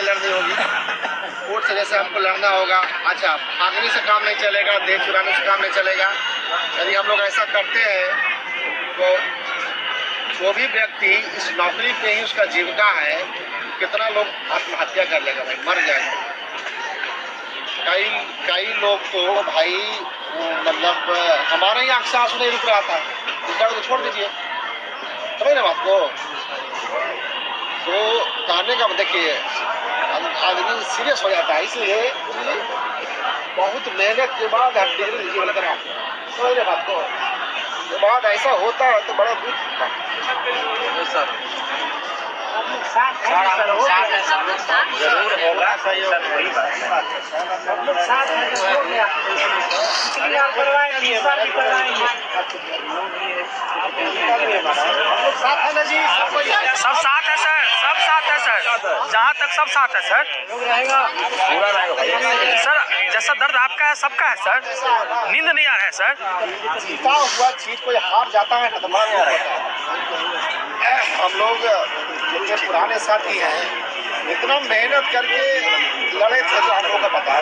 लड़नी होगी। कोर्ट से जैसे हमको लड़ना होगा। अच्छा, भागने से काम नहीं चलेगा, देह चुराने से काम नहीं चलेगा। यदि हम लोग ऐसा करते हैं तो जो भी व्यक्ति इस नौकरी पे ही उसका जीविका है, कितना लोग आत्महत्या कर लेगा भाई, मर जाएगा। कई लोग तो भाई मतलब हमारे यहाँ सांस नहीं रुक रहा था, दूसरा को छोड़ दीजिए, समझ ना बात को। तो कहने का देखिए आदमी सीरियस हो जाता है, इसलिए बहुत मेहनत के बाद हम डिग्री लीजिए लेकर आते हैं, समझ ना बात को। के बाद ऐसा होता है तो बड़ा दुख होता है सर। जरूर होगा, सही सब साथ है सर, सब साथ है सर, जहाँ तक सब साथ है सर। पूरा रहेगा सर, जैसा दर्द आपका है सबका है सर, नींद नहीं आ रहा है सर। जीता हुआ चीज कोई हार जाता है तो बड़ा दुख होता है। हम लोग जितने पुराने साथी हैं इतना मेहनत करके लड़े थे तो हम लोग का पता है।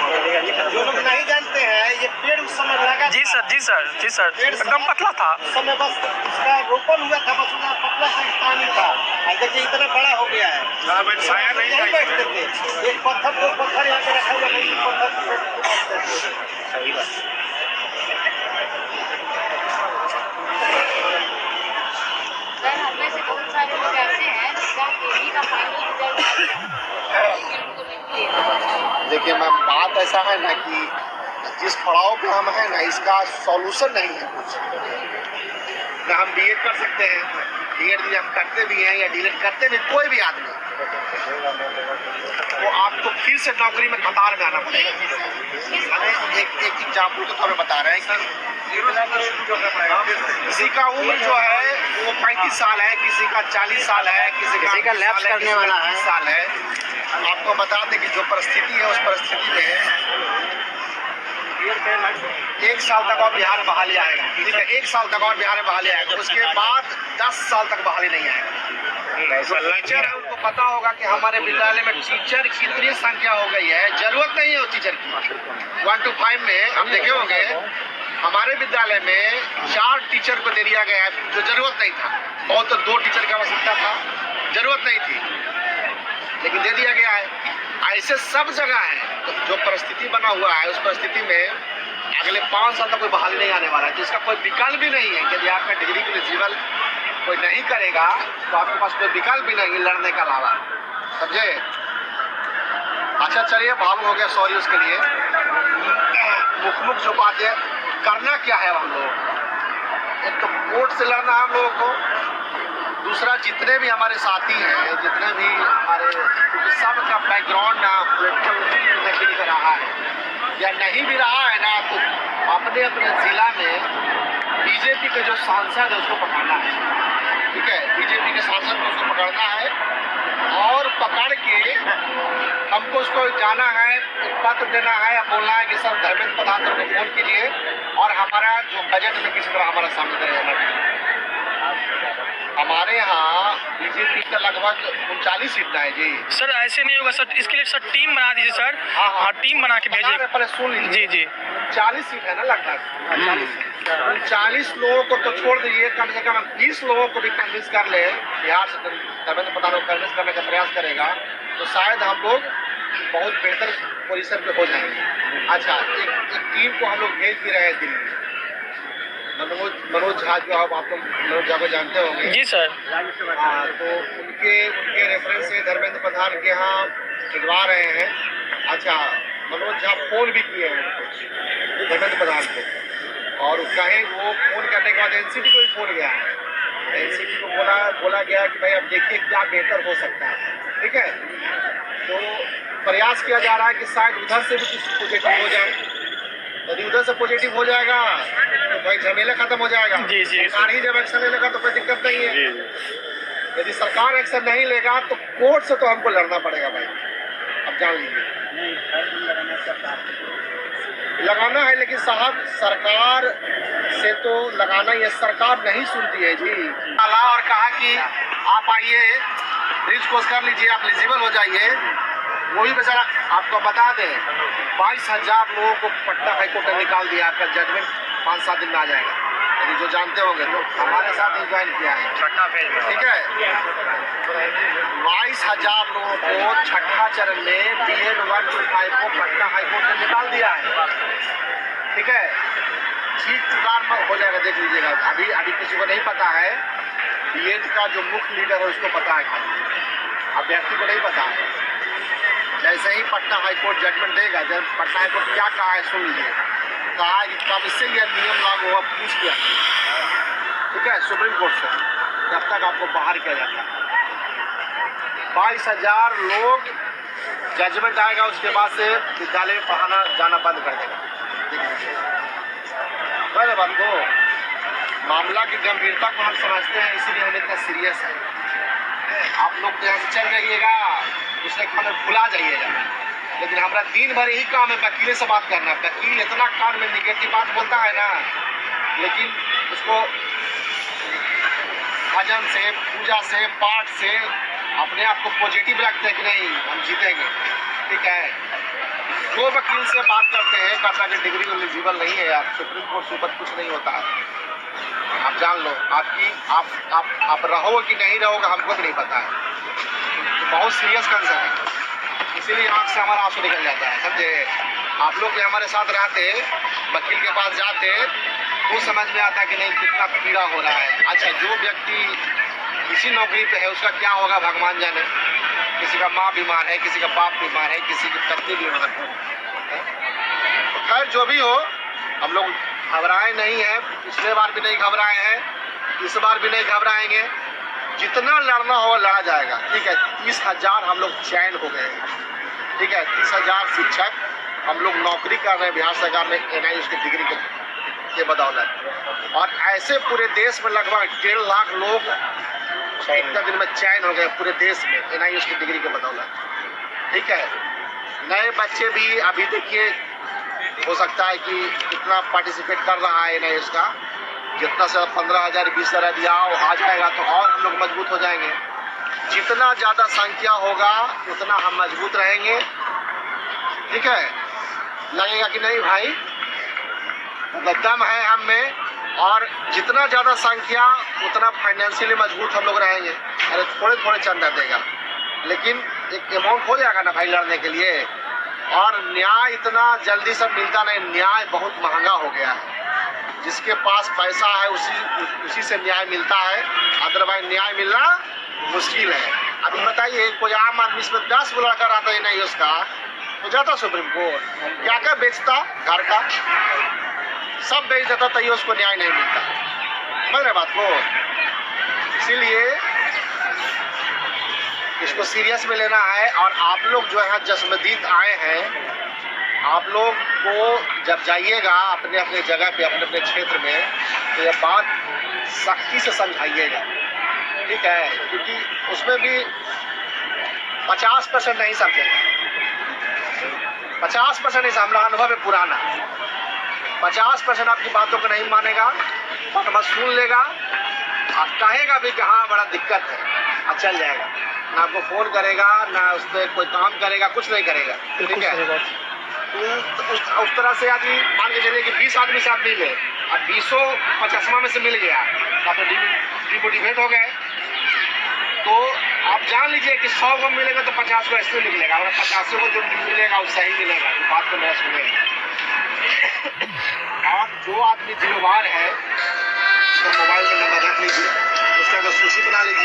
जो लोग नहीं जानते हैं, ये पेड़ उस समय लगा जी सर, जी सर, जी सर, एकदम पतला था उस समय, बस उसका रोपण हुआ था, बस उसका पतला सा पानी था। देखिए इतना बड़ा हो गया है, नहीं बैठते थे। एक पत्थर दो पत्थर यहाँ पे रखा हुआ, नहीं पत्थर। सही बात। हमें से बहुत सारे लोग ऐसे हैं जिसका केवी का फाइनल रिजल्ट देखिए मैम, बात ऐसा है ना कि जिस पड़ाव पे हम हैं ना, इसका सॉल्यूशन नहीं है कुछ ना। हम बीएड कर सकते हैं, बीएड भी हम करते भी हैं या डीएड करते भी, कोई भी आदमी तो आपको फिर से नौकरी में कतार में आना पड़ेगा। हमें एक एग्जाम्पल तो थोड़ा बता रहे हैं कि किसी का उम्र जो है वो 35 साल है, किसी का 40 साल है, किसी का लैप्स करने वाला है 30 साल है। आपको बता दें कि जो परिस्थिति है उस परिस्थिति में 1 साल तक और बिहार में बहाली आएगा, ठीक है, 1 साल तक और बिहार में बहाली आएगा, उसके बाद 10 साल तक बहाली नहीं आएगा। टीचर है उनको पता होगा कि हमारे विद्यालय में टीचर की कितनी संख्या हो गई है, जरूरत नहीं है उस टीचर की। 1 to 5 में हम देखे होंगे हमारे विद्यालय में 4 टीचर को दे दिया गया है, जो जरूरत नहीं था। बहुत तो 2 टीचर की आवश्यकता था, जरूरत नहीं थी, लेकिन दे दिया गया है। ऐसे सब जगह है। तो जो परिस्थिति बना हुआ है उस परिस्थिति में अगले 5 साल तक कोई बहाली नहीं आने वाला है, तो इसका कोई विकल्प भी नहीं है। यदि आपका डिग्री के एलिजिबल कोई नहीं करेगा तो आपके पास कोई विकल्प भी नहीं है लड़ने का अलावा, समझे। अच्छा चलिए, भावुक हो गया, सॉरी उसके लिए। मुख जो बातें करना क्या है हम लोग, एक तो कोर्ट से लड़ना हम लोगों को, दूसरा जितने भी हमारे साथी हैं, जितने भी हमारे, सब का बैकग्राउंड ना पोलिटिकल नहीं दिख रहा है या नहीं भी रहा है ना, तो अपने अपने जिला में बीजेपी के जो सांसद है उसको पकड़ना है, ठीक है। बीजेपी के सांसद को उसको पकड़ना है और पकड़ के हमको उसको जाना है, पत्र देना है या बोलना है कि सर धर्मेंद्र प्रधान सर को फोन कीजिए और हमारा जो बजट में किस तरह हमारा सामने करेगा। हमारे यहाँ बीजेपी का लगभग 39 सीट है जी। सर। ऐसे नहीं होगा सर, इसके लिए सर टीम बना दीजिए सर। हाँ, टीम बना के भेजिए। पहले सुन लीजिए। जी जी, 40 सीट है ना लगभग। 40 लोगों को तो छोड़ दीजिए, कम से कम 20 लोगों को भी कन्विंस कर ले, बिहार से धर्मेंद्र प्रधान को कन्विंस करने का प्रयास करेगा तो शायद हम लोग बहुत बेहतर पोजीशन पे हो जाएंगे। अच्छा, एक टीम को हम लोग भेज भी रहे हैं दिल्ली। मनोज झा जो आप लोग मनोज झा को जानते होंगे। जी सर। हाँ, तो उनके रेफरेंस से धर्मेंद्र प्रधान के यहाँ भिजवा रहे हैं। अच्छा, मनोज झा फोन भी किए हैं धर्मेंद्र प्रधान को, और कहीं वो फोन करने के बाद एनसीटी को भी फोन गया है। एनसीटी को बोला गया कि भाई अब देखिए क्या बेहतर हो सकता है, ठीक है। तो प्रयास किया जा रहा है कि शायद उधर से भी कुछ पॉजिटिव हो जाए। यदि उधर से पॉजिटिव हो जाएगा तो भाई झमेला खत्म हो जाएगा। जी जी, सरकार ही जब एक्शन लेगा तो कोई दिक्कत नहीं है। यदि सरकार एक्शन नहीं लेगा तो कोर्ट से तो हमको लड़ना पड़ेगा भाई, अब जान लीजिए। लगाना है, लेकिन साहब सरकार से तो लगाना ही है, सरकार नहीं सुनती है जी। और कहा कि आप आइए, ब्रिज क्रॉस कर लीजिए, आप एलिजिबल हो जाइए, वो भी बेचारा आपको बता दें 22,000 लोगों को पटना हाईकोर्ट ने निकाल दिया। आपका जजमेंट 5-7 दिन में आ जाएगा। यदि जो जानते होंगे तो हमारे साथ ही ज्वाइन किया है छठा फेज में। ठीक है। 22,000 लोगों को छठा चरण में BEd 125 को पटना हाईकोर्ट ने निकाल दिया है। ठीक है, ठीक प्रकार हो जाएगा, देख लीजिएगा। अभी किसी को नहीं पता है। BEd का जो मुख्य लीडर है उसको पता है, खाली अभ्यर्थी को नहीं पता है। जैसे ही पटना हाईकोर्ट जजमेंट देगा, जब पटना हाईकोर्ट क्या कहा है सुन लीजिए। कहा है कि कब से यह नियम लागू हुआ पूछ किया, ठीक है, सुप्रीम कोर्ट से, जब तक आपको बाहर किया जाता है। 22,000 लोग जजमेंट आएगा उसके बाद से विद्यालय में पढ़ाना जाना बंद कर देगा। बड़े बात को मामला की गंभीरता को हम समझते हैं, इसीलिए हम इतना सीरियस है। आप लोग तो यहाँ से चल जाइएगा, दूसरे खाने भुला जाइएगा, लेकिन हमारा दिन भर यही काम है वकील से बात करना। वकील इतना कान में निगेटिव बात बोलता है ना, लेकिन उसको भजन से, पूजा से, पाठ से अपने आप को पॉजिटिव रखते हैं कि नहीं हम जीतेंगे। ठीक है, जो वकील से बात करते हैं कहता है डिग्री एलिजिबल नहीं है यार, सुप्रीम कोर्ट से ऊपर कुछ नहीं होता है। आप जान लो, आप रहोगे कि नहीं रहोगे हमको भी नहीं पता है। तो बहुत सीरियस कंसर्न है, इसीलिए आँख से हमारा आंसू निकल जाता है, समझे। आप लोग भी हमारे साथ रहते, वकील के पास जाते तो समझ में आता कि नहीं कितना पीड़ा हो रहा है। अच्छा, जो व्यक्ति इसी नौकरी पे है उसका क्या होगा भगवान जाने। किसी का माँ बीमार है, किसी का बाप बीमार है, किसी की पत्नी बीमार है। तो खैर जो भी हो, हम लोग घबराए नहीं हैं, पिछले बार भी नहीं घबराए हैं, इस बार भी नहीं घबराएंगे। जितना लड़ना होगा लड़ा जाएगा। ठीक है, 30,000 हम लोग चयन हो गए। ठीक है, 30,000 शिक्षक हम लोग नौकरी कर रहे हैं बिहार सरकार में NIOS की डिग्री के बदौलत। और ऐसे पूरे देश में लगभग 1.5 लाख लोग इतने दिन में चयन हो गए पूरे देश में NIOS की डिग्री के बदौलत। ठीक है, नए बच्चे भी अभी देखिए, हो सकता है कि कितना पार्टिसिपेट कर रहा है NIOS का। जितना से 15,000 20,000 दिया आ जाएगा तो और हम लोग मजबूत हो जाएंगे। जितना ज़्यादा संख्या होगा उतना हम मजबूत रहेंगे। ठीक है, लगेगा कि नहीं भाई दम है हम में, और जितना ज़्यादा संख्या उतना फाइनेंशियली मजबूत हम लोग रहेंगे। अरे थोड़े थोड़े चंदा देगा, लेकिन एक अमाउंट हो जाएगा ना भाई लड़ने के लिए। और न्याय इतना जल्दी से मिलता नहीं, न्याय बहुत महंगा हो गया है। जिसके पास पैसा है उसी से न्याय मिलता है, अदरवाइज न्याय मिलना मुश्किल है। अभी बताइए, कोई आम आदमी इसमें 10 लड़का रहता है NIOS का तो जाता सुप्रीम कोर्ट, क्या क्या बेचता, घर का सब बेच देता, तैयो उसको न्याय नहीं मिलता। समझ रहे बात को। इसीलिए इसको सीरियस में लेना है। और आप लोग जो है जस्मदीद आए हैं, आप लोग को जब जाइएगा अपने अपने जगह पे, अपने अपने क्षेत्र में, तो ये बात सख्ती से समझाइएगा। ठीक है, क्योंकि उसमें भी 50% नहीं समझेगा, 50% नहीं। हमारा अनुभव है पुराना, 50% आपकी बातों को नहीं मानेगा, बस सुन लेगा और कहेगा भी कि हाँ बड़ा दिक्कत है, और चल जाएगा। ना आपको फ़ोन करेगा, ना उस पर कोई काम करेगा, कुछ नहीं करेगा। ठीक है, उस तरह से आदमी मान के चलिए कि 20 आदमी से आप मिले और 20 50वां में से मिल गया तो आप डिमोटिवेट हो गए। तो आप जान लीजिए कि 100 को मिलेगा तो 50 को ऐसे निकलेगा, और 50 को जो मिलेगा वो सही मिलेगा। बात को मेरा सुनेगा। और जो आदमी जिम्मेवार है उसका मोबाइल का नंबर रख लीजिए, उसका सूची बना लीजिए।